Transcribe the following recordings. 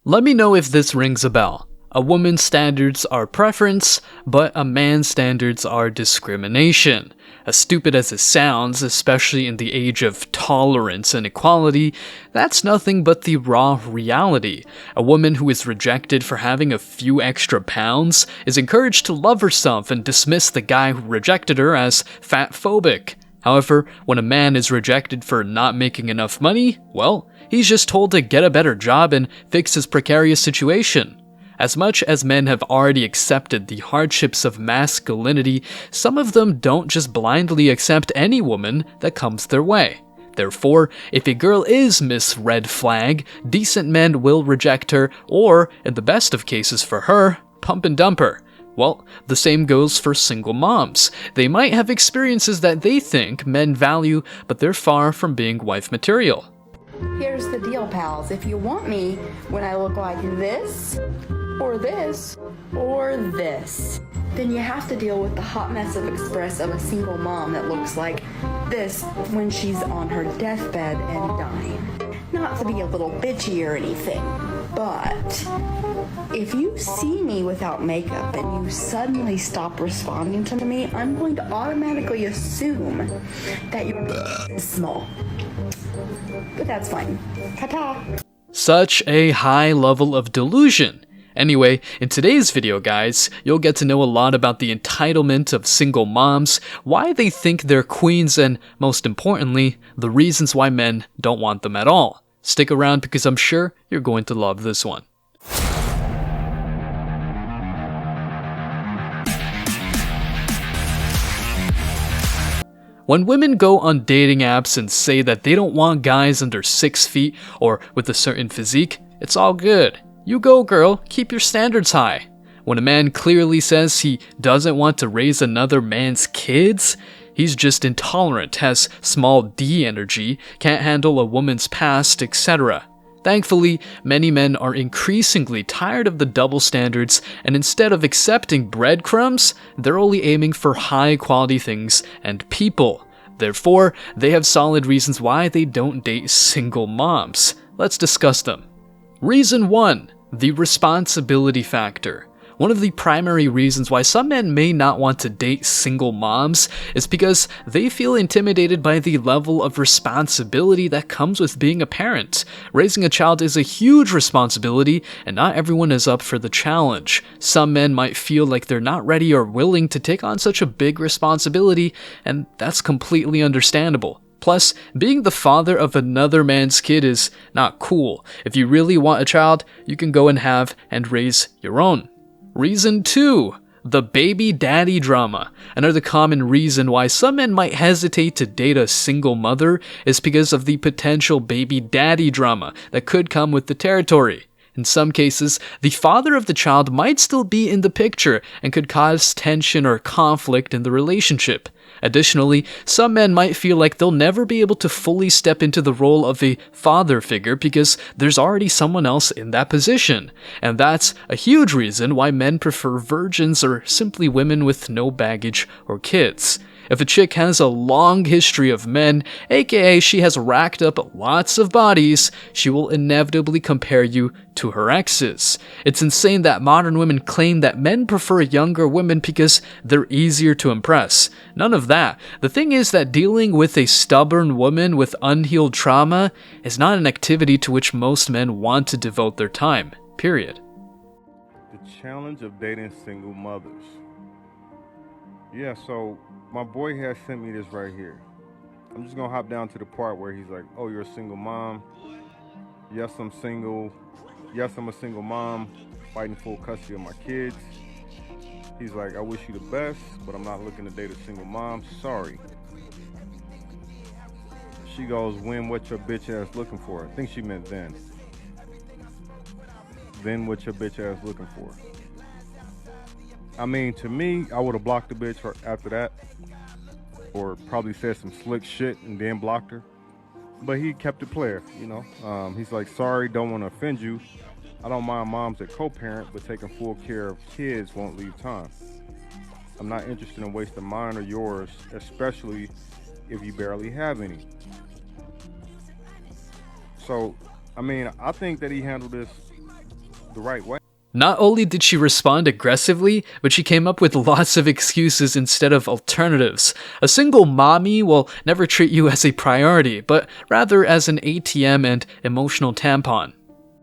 Let me know if this rings a bell. A woman's standards are preference, but a man's standards are discrimination. As stupid as it sounds, especially in the age of tolerance and equality, that's nothing but the raw reality. A woman who is rejected for having a few extra pounds is encouraged to love herself and dismiss the guy who rejected her as fat-phobic. However, when a man is rejected for not making enough money, well, he's just told to get a better job and fix his precarious situation. As much as men have already accepted the hardships of masculinity, some of them don't just blindly accept any woman that comes their way. Therefore, if a girl is Miss Red Flag, decent men will reject her, or, in the best of cases for her, pump and dump her. Well, the same goes for single moms. They might have experiences that they think men value, but they're far from being wife material. Here's the deal, pals. If you want me when I look like this, or this, or this, then you have to deal with the hot mess of express of a single mom that looks like this when she's on her deathbed and dying. Not to be a little bitchy or anything, but if you see me without makeup and you suddenly stop responding to me, I'm going to automatically assume that your is small. But that's fine. Ta-ta! Such a high level of delusion. Anyway, in today's video, guys, you'll get to know a lot about the entitlement of single moms, why they think they're queens, and most importantly, the reasons why men don't want them at all. Stick around because I'm sure you're going to love this one. When women go on dating apps and say that they don't want guys under 6 feet or with a certain physique, it's all good. You go, girl, keep your standards high. When a man clearly says he doesn't want to raise another man's kids, he's just intolerant, has small d energy, can't handle a woman's past, etc. Thankfully, many men are increasingly tired of the double standards, and instead of accepting breadcrumbs, they're only aiming for high-quality things and people. Therefore, they have solid reasons why they don't date single moms. Let's discuss them. Reason 1. The responsibility factor. One of the primary reasons why some men may not want to date single moms is because they feel intimidated by the level of responsibility that comes with being a parent. Raising a child is a huge responsibility, and not everyone is up for the challenge. Some men might feel like they're not ready or willing to take on such a big responsibility, and that's completely understandable. Plus, being the father of another man's kid is not cool. If you really want a child, you can go and have and raise your own. Reason 2. The baby daddy drama. Another common reason why some men might hesitate to date a single mother is because of the potential baby daddy drama that could come with the territory. In some cases, the father of the child might still be in the picture and could cause tension or conflict in the relationship. Additionally, some men might feel like they'll never be able to fully step into the role of a father figure because there's already someone else in that position. And that's a huge reason why men prefer virgins or simply women with no baggage or kids. If a chick has a long history of men, aka she has racked up lots of bodies, she will inevitably compare you to her exes. It's insane that modern women claim that men prefer younger women because they're easier to impress. None of that. The thing is that dealing with a stubborn woman with unhealed trauma is not an activity to which most men want to devote their time. Period. The challenge of dating single mothers. Yeah, so my boy has sent me this right here. I'm just gonna hop down to the part where he's like, oh, you're a single mom. Yes, I'm single. Yes, I'm a single mom fighting full custody of my kids. He's like, I wish you the best, but I'm not looking to date a single mom. Sorry. She goes, when what your bitch ass looking for? I think she meant then. Then what your bitch ass looking for? I mean, to me, I would have blocked the bitch after that. Or probably said some slick shit and then blocked her. But he kept it player, you know. He's like, sorry, don't want to offend you. I don't mind moms that co-parent, but taking full care of kids won't leave time. I'm not interested in wasting mine or yours, especially if you barely have any. So, I mean, I think that he handled this the right way. Not only did she respond aggressively, but she came up with lots of excuses instead of alternatives. A single mommy will never treat you as a priority, but rather as an ATM and emotional tampon.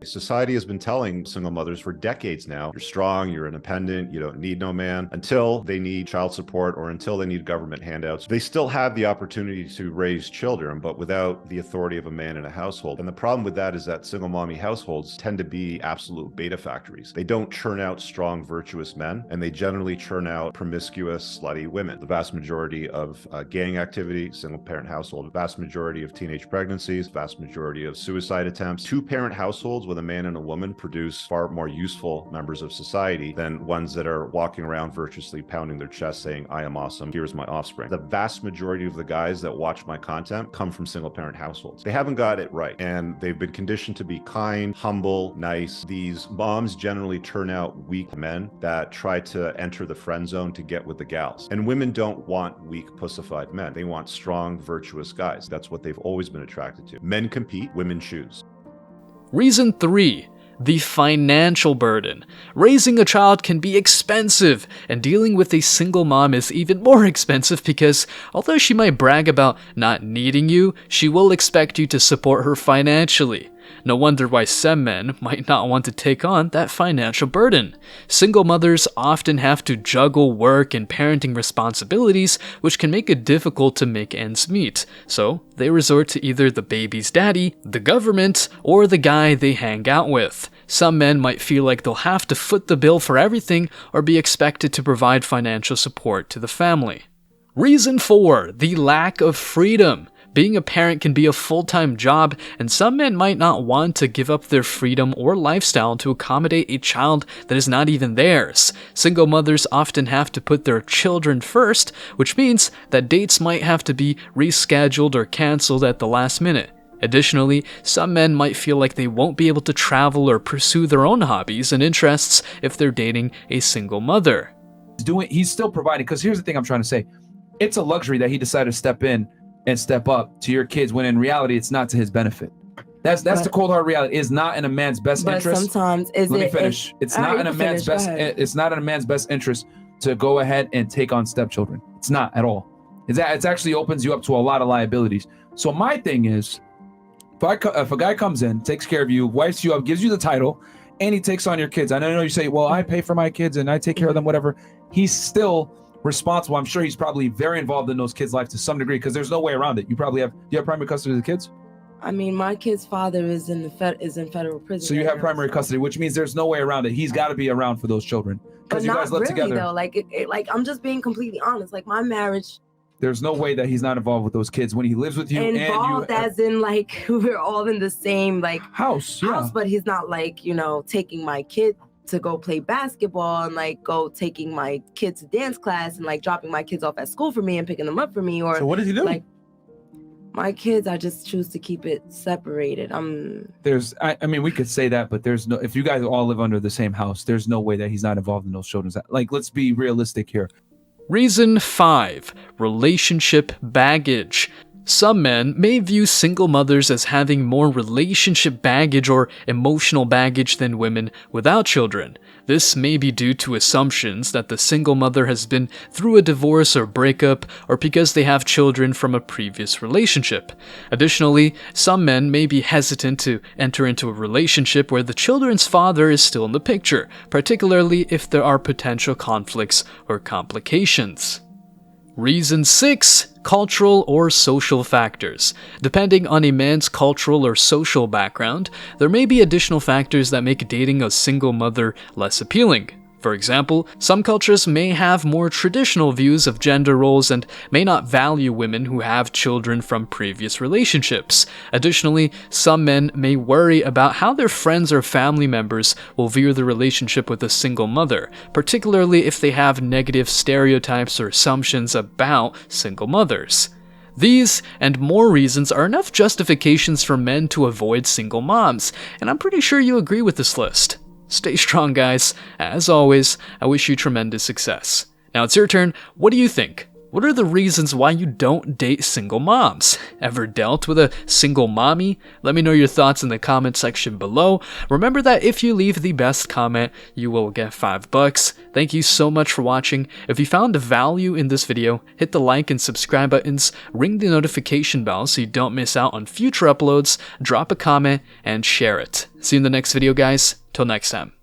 Society has been telling single mothers for decades now, you're strong, you're independent, you don't need no man, until they need child support or until they need government handouts. They still have the opportunity to raise children, but without the authority of a man in a household. And the problem with that is that single mommy households tend to be absolute beta factories. They don't churn out strong, virtuous men, and they generally churn out promiscuous, slutty women. The vast majority of gang activity, single parent household, the vast majority of teenage pregnancies, vast majority of suicide attempts. Two-parent households with a man and a woman produce far more useful members of society than ones that are walking around virtuously pounding their chest saying, I am awesome, here's my offspring. The vast majority of the guys that watch my content come from single parent households. They haven't got it right, and they've been conditioned to be kind, humble, nice. These moms generally turn out weak men that try to enter the friend zone to get with the gals. And women don't want weak, pussified men. They want strong, virtuous guys. That's what they've always been attracted to. Men compete, women choose. Reason 3. The financial burden. Raising a child can be expensive, and dealing with a single mom is even more expensive because although she might brag about not needing you, she will expect you to support her financially. No wonder why some men might not want to take on that financial burden. Single mothers often have to juggle work and parenting responsibilities, which can make it difficult to make ends meet. So they resort to either the baby's daddy, the government, or the guy they hang out with. Some men might feel like they'll have to foot the bill for everything or be expected to provide financial support to the family. Reason 4. The lack of freedom. Being a parent can be a full-time job, and some men might not want to give up their freedom or lifestyle to accommodate a child that is not even theirs. Single mothers often have to put their children first, which means that dates might have to be rescheduled or canceled at the last minute. Additionally, some men might feel like they won't be able to travel or pursue their own hobbies and interests if they're dating a single mother. He's still providing, because here's the thing I'm trying to say. It's a luxury that he decided to step in and step up to your kids when in reality it's not to his benefit. That's the cold hard reality. It's not in a man's best interest. Sometimes Let me finish. It's not in a man's best. It's not in a man's best interest to go ahead and take on stepchildren. It's not at all. It actually opens you up to a lot of liabilities. So my thing is, if a guy comes in, takes care of you, wipes you up, gives you the title, and he takes on your kids. And I know you say, well, I pay for my kids and I take care of them, whatever. He's still responsible. I'm sure he's probably very involved in those kids' life to some degree, because there's no way around it. Do you have primary custody of the kids? I mean, my kid's father is in federal prison. So you have primary custody, which means there's no way around it. He's got to be around for those children because you guys live together. Though, like I'm just being completely honest. Like my marriage. There's no way that he's not involved with those kids when he lives with you. Involved and you, as in like we're all in the same house, yeah. But he's not like taking my kid to go play basketball and go taking my kids to dance class and dropping my kids off at school for me and picking them up for me. Or so what does he do? My kids, I just choose to keep it separated. I mean, we could say that, but there's no. If you guys all live under the same house, there's no way that he's not involved in those children's. Let's be realistic here. Reason 5. Relationship baggage. Some men may view single mothers as having more relationship baggage or emotional baggage than women without children. This may be due to assumptions that the single mother has been through a divorce or breakup, or because they have children from a previous relationship. Additionally, some men may be hesitant to enter into a relationship where the children's father is still in the picture, particularly if there are potential conflicts or complications. Reason 6. Cultural or social factors. Depending on a man's cultural or social background, there may be additional factors that make dating a single mother less appealing. For example, some cultures may have more traditional views of gender roles and may not value women who have children from previous relationships. Additionally, some men may worry about how their friends or family members will view the relationship with a single mother, particularly if they have negative stereotypes or assumptions about single mothers. These and more reasons are enough justifications for men to avoid single moms, and I'm pretty sure you agree with this list. Stay strong, guys. As always, I wish you tremendous success. Now it's your turn. What do you think? What are the reasons why you don't date single moms? Ever dealt with a single mommy? Let me know your thoughts in the comment section below. Remember that if you leave the best comment, you will get $5. Thank you so much for watching. If you found value in this video, hit the like and subscribe buttons, ring the notification bell so you don't miss out on future uploads, drop a comment, and share it. See you in the next video, guys. Till next time.